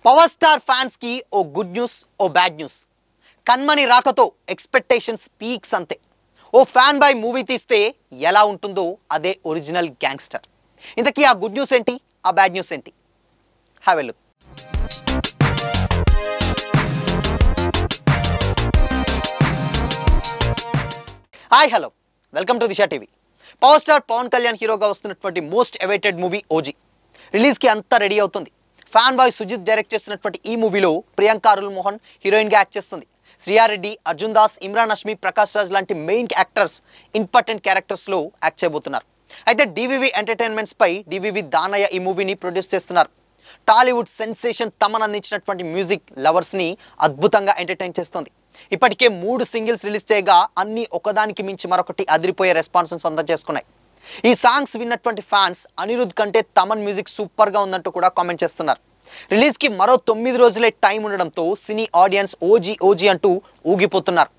Power star fans కి ఓ good news ఓ bad news. Kanmani రాకతో expectations peaks అంతే. ఓ ఫ్యాన్ బాయ్ మూవీ తీస్తే ఎలా ఉంటుందో అదే ఒరిజినల్ గ్యాంగ్స్టర్. ఇంతకీ ఆ గుడ్ న్యూస్ ఏంటి, ఆ బ్యాడ్ న్యూస్ ఏంటి? Have a look. Hi hello, welcome to Disha TV. Power star Pavan Kalyan హీరోగా వస్తున్నటువంటి మోస్ట్ అవైటెడ్ మూవీ ఓజీ రిలీజ్కి అంతా రెడీ అవుతుంది. ఫ్యాన్ బాయ్ సుజిత్ డైరెక్ట్ చేసినటువంటి ఈ మూవీలో ప్రియాంక అరుల్ మోహన్ హీరోయిన్గా యాక్ట్ చేస్తుంది. శ్రియారెడ్డి, అర్జున్ దాస్, ఇమ్రాన్ హష్మి, ప్రకాష్ రాజ్ లాంటి మెయిన్ యాక్టర్స్ ఇంపార్టెంట్ క్యారెక్టర్స్లో యాక్ట్ చేయబోతున్నారు. అయితే డివివి ఎంటర్టైన్మెంట్స్ పై డివివి దానయ్య ఈ మూవీని ప్రొడ్యూస్ చేస్తున్నారు. టాలీవుడ్ సెన్సేషన్ తమన్ అందించినటువంటి మ్యూజిక్ లవర్స్ని అద్భుతంగా ఎంటర్టైన్ చేస్తుంది. ఇప్పటికే 3 సింగిల్స్ రిలీజ్ చేయగా అన్ని ఒకదానికి మించి మరొకటి అదిరిపోయే రెస్పాన్స్ని సొంతం చేసుకున్నాయి. ఈ సాంగ్స్ విన్నటువంటి ఫ్యాన్స్ అనిరుద్ కంటే తమన్ మ్యూజిక్ సూపర్గా ఉందంటూ కూడా కామెంట్ చేస్తున్నారు. రిలీజ్కి మరో 9 రోజులే టైం ఉండడంతో సినీ ఆడియన్స్ ఓజీ ఓజీ అంటూ ఊగిపోతున్నారు.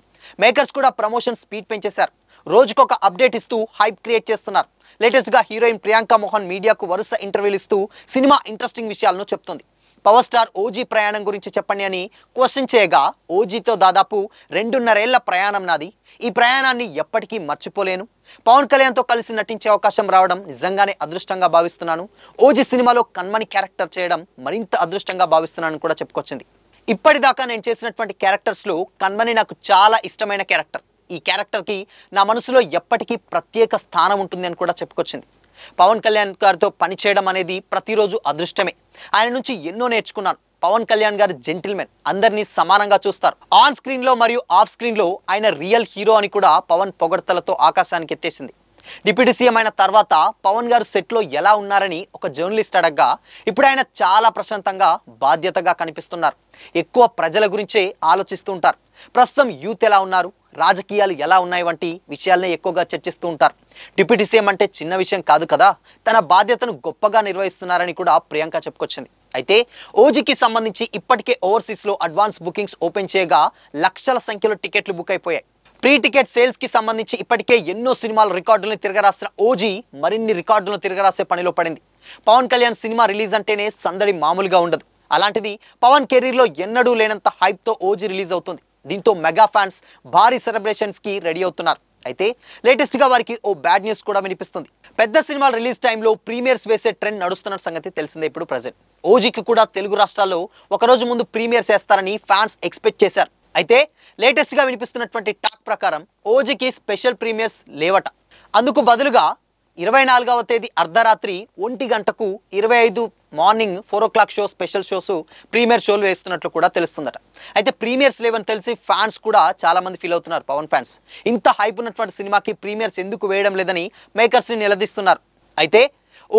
మేకర్స్ కూడా ప్రమోషన్ స్పీడ్ పెంచేశారు. రోజుకొక అప్డేట్ ఇస్తూ హైప్ క్రియేట్ చేస్తున్నారు. లేటెస్ట్గా హీరోయిన్ ప్రియాంక మోహన్ మీడియాకు వరుస ఇంటర్వ్యూలు ఇస్తూ సినిమా ఇంట్రెస్టింగ్ విషయాలను చెప్తుంది. పవర్ స్టార్ ఓజీ ప్రయాణం గురించి చెప్పండి అని క్వశ్చన్ చేయగా, ఓజీతో దాదాపు 2.5 ఏళ్ల ప్రయాణం నాది. ఈ ప్రయాణాన్ని ఎప్పటికీ మర్చిపోలేను. పవన్ కళ్యాణ్తో కలిసి నటించే అవకాశం రావడం నిజంగానే అదృష్టంగా భావిస్తున్నాను. ఓజీ సినిమాలో కన్మని క్యారెక్టర్ చేయడం మరింత అదృష్టంగా భావిస్తున్నాను కూడా చెప్పుకొచ్చింది. ఇప్పటిదాకా నేను చేసినటువంటి క్యారెక్టర్స్లో కన్మని నాకు చాలా ఇష్టమైన క్యారెక్టర్. ఈ క్యారెక్టర్కి నా మనసులో ఎప్పటికీ ప్రత్యేక స్థానం ఉంటుంది అని కూడా చెప్పుకొచ్చింది. పవన్ కళ్యాణ్ గారితో పనిచేయడం అనేది ప్రతిరోజు అదృష్టమే. ఆయన నుంచి ఎన్నో నేర్చుకున్నాను. పవన్ కళ్యాణ్ గారు జెంటిల్మెన్, అందరినీ సమానంగా చూస్తారు. ఆన్ స్క్రీన్లో మరియు ఆఫ్ స్క్రీన్లో ఆయన రియల్ హీరో అని కూడా పవన్ పొగడ్తలతో ఆకాశానికి ఎత్తేసింది. డిప్యూటీ సీఎం అయిన తర్వాత పవన్ గారు సెట్లో ఎలా ఉన్నారని ఒక జర్నలిస్ట్ అడగ్గా, ఇప్పుడు ఆయన చాలా ప్రశాంతంగా బాధ్యతగా కనిపిస్తున్నారు. ఎక్కువ ప్రజల గురించే ఆలోచిస్తూ ఉంటారు. ప్రస్తుతం యూత్ ఎలా ఉన్నారు, రాజకీయాలు ఎలా ఉన్నాయి వంటి విషయాలనే ఎక్కువగా చర్చిస్తూ ఉంటారు. డిప్యూటీ సీఎం అంటే చిన్న విషయం కాదు కదా, తన బాధ్యతను గొప్పగా నిర్వహిస్తున్నారని కూడా ప్రియాంక చెప్పుకొచ్చింది. అయితే ఓజీకి సంబంధించి ఇప్పటికే ఓవర్సీస్లో అడ్వాన్స్ బుకింగ్స్ ఓపెన్ చేయగా లక్షల సంఖ్యలో టికెట్లు బుక్ అయిపోయాయి. ప్రీ టికెట్ సేల్స్కి సంబంధించి ఇప్పటికే ఎన్నో సినిమాల రికార్డులను తిరగరాసిన ఓజీ మరిన్ని రికార్డులను తిరగరాసే పనిలో పడింది. పవన్ కళ్యాణ్ సినిమా రిలీజ్ అంటేనే సందడి మామూలుగా ఉండదు. అలాంటిది పవన్ కెరీర్లో ఎన్నడూ లేనంత హైప్తో ఓజీ రిలీజ్ అవుతుంది. దీంతో మెగా ఫ్యాన్స్ భారీ సెలబ్రేషన్స్కి రెడీ అవుతున్నారు. అయితే లేటెస్ట్గా వారికి ఓ బ్యాడ్ న్యూస్ కూడా వినిపిస్తుంది. పెద్ద సినిమాల రిలీజ్ టైంలో ప్రీమియర్స్ వేసే ట్రెండ్ నడుస్తున్న సంగతి తెలిసిందే. ఇప్పుడు ప్రజెంట్ ఓజీకి కూడా తెలుగు రాష్ట్రాల్లో ఒకరోజు ముందు ప్రీమియర్స్ వేస్తారని ఫ్యాన్స్ ఎక్స్పెక్ట్ చేశారు. అయితే లేటెస్ట్గా వినిపిస్తున్నటువంటి టాక్ ప్రకారం ఓజీకి స్పెషల్ ప్రీమియర్స్ లేవట. అందుకు బదులుగా 24వ తేదీ అర్ధరాత్రి 1 గంటకు 25 morning 4 o'clock show special shows premiere షోలు వేస్తున్నట్లు కూడా తెలుస్తుందట. అయితే ప్రీమియర్స్ లేవని తెలిసి ఫ్యాన్స్ కూడా చాలామంది ఫీల్ అవుతున్నారు. పవన్ ఫ్యాన్స్ ఇంత హైప్ ఉన్నటువంటి సినిమాకి ప్రీమియర్స్ ఎందుకు వేయడం లేదని మేకర్స్ని నిలదీస్తున్నారు. అయితే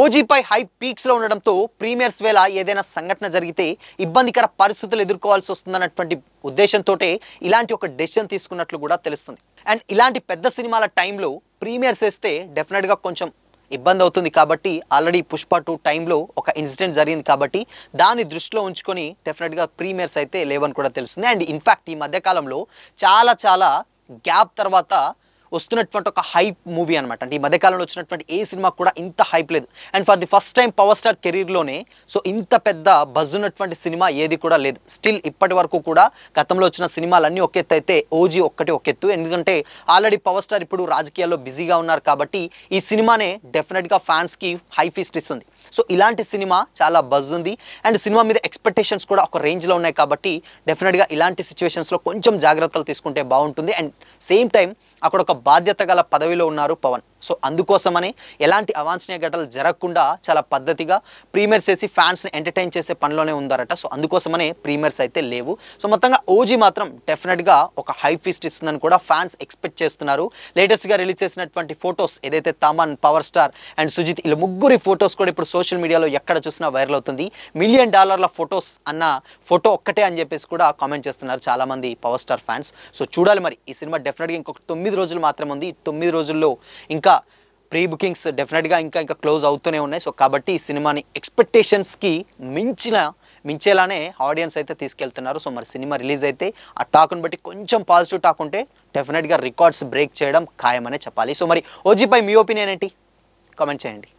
ఓజీపై హైప్ పీక్స్లో ఉండడంతో ప్రీమియర్స్ వేళ ఏదైనా సంఘటన జరిగితే ఇబ్బందికర పరిస్థితులు ఎదుర్కోవాల్సి వస్తుందన్నటువంటి ఉద్దేశంతో ఇలాంటి ఒక డెసిషన్ తీసుకున్నట్లు కూడా తెలుస్తుంది. అండ్ ఇలాంటి పెద్ద సినిమాల టైంలో ప్రీమియర్స్ వేస్తే డెఫినెట్గా కొంచెం ఇబ్బంది అవుతుంది. కాబట్టి ఆల్రెడీ పుష్ప 2 టైంలో ఒక ఇన్సిడెంట్ జరిగింది కాబట్టి దాన్ని దృష్టిలో ఉంచుకొని డెఫినెట్గా ప్రీమియర్స్ అయితే లేవని కూడా తెలుస్తుంది. అండ్ ఇన్ఫ్యాక్ట్ ఈ మధ్యకాలంలో చాలా గ్యాప్ తర్వాత వస్తున్నటువంటి ఒక హైప్ మూవీ అనమాట. అంటే ఈ మధ్యకాలంలో వచ్చినటువంటి ఏ సినిమా కూడా ఇంత హైప్ లేదు. And for the first time power star కెరీర్లోనే సో ఇంత పెద్ద బజ్ ఉన్నటువంటి సినిమా ఏది కూడా లేదు. స్టిల్ ఇప్పటి వరకు కూడా గతంలో వచ్చిన సినిమాలన్నీ ఒక ఎత్తు అయితే ఓజీ ఒక్కటి ఒక ఎత్తు. ఎందుకంటే ఆల్రెడీ పవర్ స్టార్ ఇప్పుడు రాజకీయాల్లో బిజీగా ఉన్నారు కాబట్టి ఈ సినిమానే డెఫినెట్గా ఫ్యాన్స్కి హై ఫీస్ట్ ఇస్తుంది. సో ఇలాంటి సినిమా చాలా బజ్ ఉంది. అండ్ సినిమా మీద ఎక్స్పెక్టేషన్స్ కూడా ఒక రేంజ్లో ఉన్నాయి కాబట్టి డెఫినెట్గా ఇలాంటి సిచ్యువేషన్స్లో కొంచెం జాగ్రత్తలు తీసుకుంటే బాగుంటుంది. అండ్ సేమ్ టైం అక్కడ ఒక బాధ్యత గల పదవిలో ఉన్నారు పవన్. సో అందుకోసమని ఎలాంటి అవాంఛనీయ ఘటనలు జరగకుండా చాలా పద్ధతిగా ప్రీమియర్స్ చేసి ఫ్యాన్స్ని ఎంటర్టైన్ చేసే పనిలోనే ఉందారట. సో అందుకోసమనే ప్రీమియర్స్ అయితే లేవు. సో మొత్తంగా ఓజీ మాత్రం డెఫినెట్గా ఒక హై ఫీస్ట్ ఇస్తుందని కూడా ఫ్యాన్స్ ఎక్స్పెక్ట్ చేస్తున్నారు. లేటెస్ట్గా రిలీజ్ చేసినటువంటి ఫొటోస్ ఏదైతే Thaman, power star and Sujeeth ఇలా ముగ్గురి ఫొటోస్ కూడా ఇప్పుడు సోషల్ మీడియాలో ఎక్కడ చూసినా వైరల్ అవుతుంది. $1 మిలియన్ ఫొటోస్ అన్న ఫోటో ఒక్కటే అని చెప్పేసి కూడా కామెంట్ చేస్తున్నారు చాలామంది పవర్ స్టార్ ఫ్యాన్స్. సో చూడాలి మరి ఈ సినిమా డెఫినెట్గా ఇంకొక 9 రోజులు మాత్రం ఉంది. 9 రోజుల్లో ఇంకా ప్రీ బుకింగ్స్ డెఫినెట్గా ఇంకా క్లోజ్ అవుతూనే ఉన్నాయి. సో కాబట్టి ఈ సినిమాని ఎక్స్పెక్టేషన్స్కి మించేలానే ఆడియన్స్ అయితే తీసుకెళ్తున్నారు. సో మరి సినిమా రిలీజ్ అయితే ఆ టాక్ను బట్టి కొంచెం పాజిటివ్ టాక్ ఉంటే డెఫినెట్గా రికార్డ్స్ బ్రేక్ చేయడం ఖాయమనే చెప్పాలి. సో మరి ఓజీపై మీ ఒపీనియన్ ఏంటి? కామెంట్ చేయండి.